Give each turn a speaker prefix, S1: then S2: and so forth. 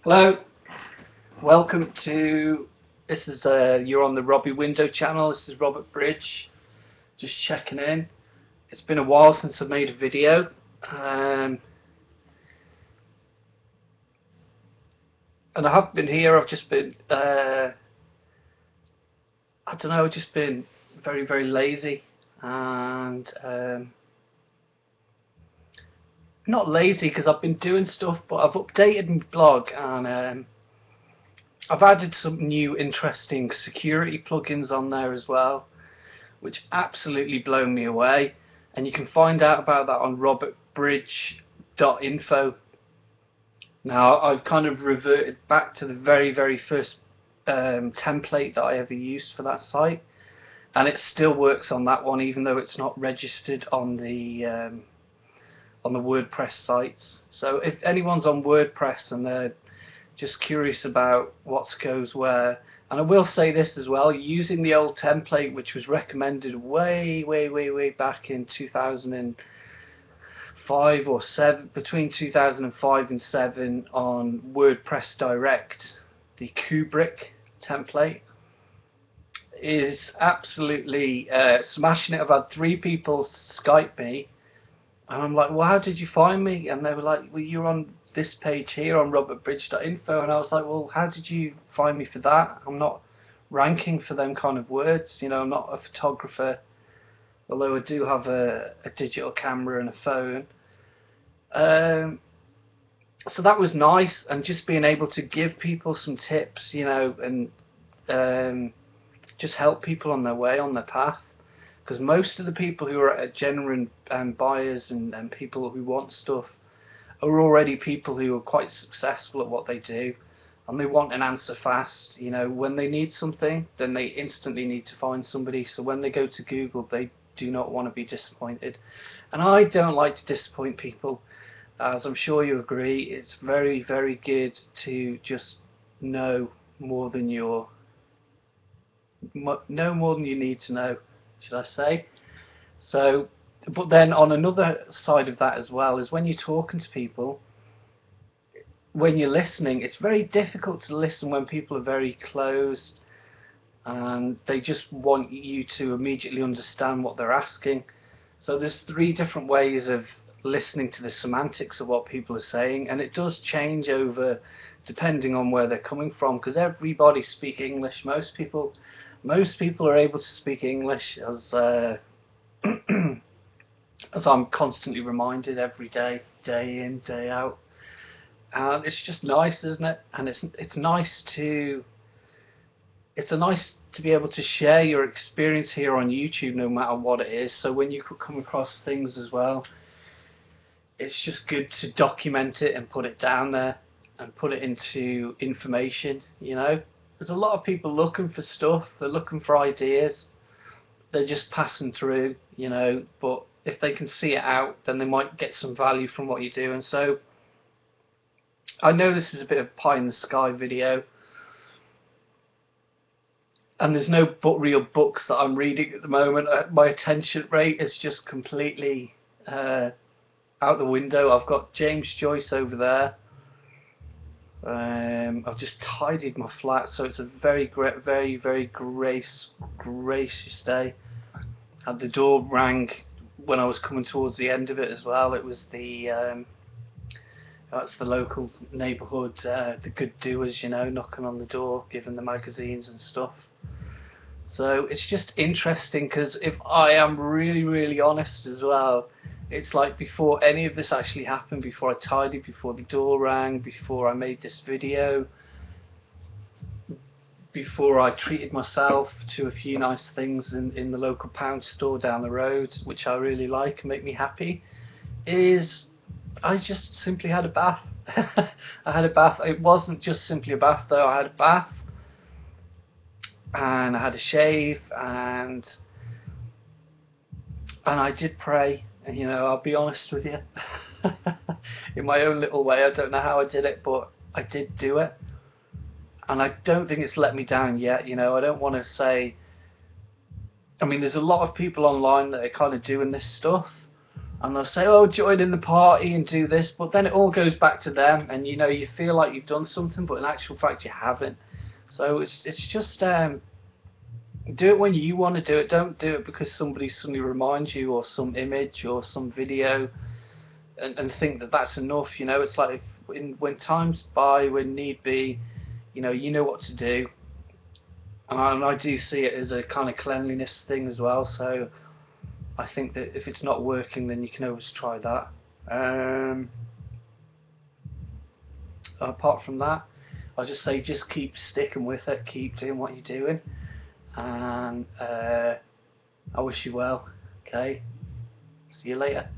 S1: Hello, welcome to, you're on the Robbie Window channel. This is Robert Bridge, just checking in. It's been a while since I made a video, and I haven't been here. I've just been, I don't know, I've just been very lazy, and not lazy because I've been doing stuff, but I've updated my blog, and I've added some new interesting security plugins on there as well, which absolutely blow me away. And you can find out about that on robert-bridge.info. Now, I've kind of reverted back to the very first template that I ever used for that site, and it still works on that one, even though it's not registered on the WordPress sites. So if anyone's on WordPress and they're just curious about what goes where, and I will say this as well, using the old template which was recommended way back in 2005 or 7, between 2005 and 7 on WordPress Direct, the Kubrick template is absolutely smashing it. I've had 3 people Skype me and I'm like, well, how did you find me? And they were like, well, you're on this page here on robert-bridge.info. And I was like, well, how did you find me for that? I'm not ranking for them kind of words, you know. I'm not a photographer, although I do have a digital camera and a phone. So that was nice, and just being able to give people some tips, you know, and just help people on their way, on their path. Because most of the people who are genuine buyers and people who want stuff are already people who are quite successful at what they do, and they want an answer fast. You know, when they need something, then they instantly need to find somebody. So when they go to Google, they do not want to be disappointed, and I don't like to disappoint people, as I'm sure you agree. It's very good to just know more than you need to know, should I say. So, but then on another side of that as well is when you're talking to people, when you're listening, it's very difficult to listen when people are very closed and they just want you to immediately understand what they're asking. So there's 3 different ways of listening to the semantics of what people are saying, and it does change over depending on where they're coming from, because everybody speaks English. Most people are able to speak English, as as I'm constantly reminded every day, day in, day out. And it's just nice, isn't it? And it's nice to be able to share your experience here on YouTube, no matter what it is. So when you could come across things as well, it's just good to document it and put it down there and put it into information. You know, there's a lot of people looking for stuff. They're looking for ideas. They're just passing through, you know, but if they can see it out, then they might get some value from what you do. And so I know this is a bit of pie in the sky video, and there's no real books that I'm reading at the moment. My attention rate is just completely out the window. I've got James Joyce over there. I've just tidied my flat, so it's a very gracious day. And the door rang when I was coming towards the end of it as well. It was that's the local neighbourhood, the good doers, you know, knocking on the door, giving the magazines and stuff. So it's just interesting, because if I am really honest as well, it's like before any of this actually happened, before I tidied, before the door rang, before I made this video, before I treated myself to a few nice things in the local pound store down the road, which I really like and make me happy, is I just simply had a bath. I had a bath. It wasn't just simply a bath though. I had a bath and I had a shave, and I did pray. And, you know, I'll be honest with you, in my own little way, I don't know how I did it, but I did do it. And I don't think it's let me down yet. You know, I don't want to say, I mean, there's a lot of people online that are kind of doing this stuff, and they'll say, oh, join in the party and do this, but then it all goes back to them, and you know, you feel like you've done something, but in actual fact you haven't. So it's just do it when you want to do it. Don't do it because somebody suddenly reminds you, or some image or some video, and think that that's enough. You know, it's like when times by, when need be, you know what to do. And I do see it as a kind of cleanliness thing as well. So I think that if it's not working, then you can always try that. Apart from that, I'll just say just keep sticking with it, keep doing what you're doing, and I wish you well. Okay, see you later.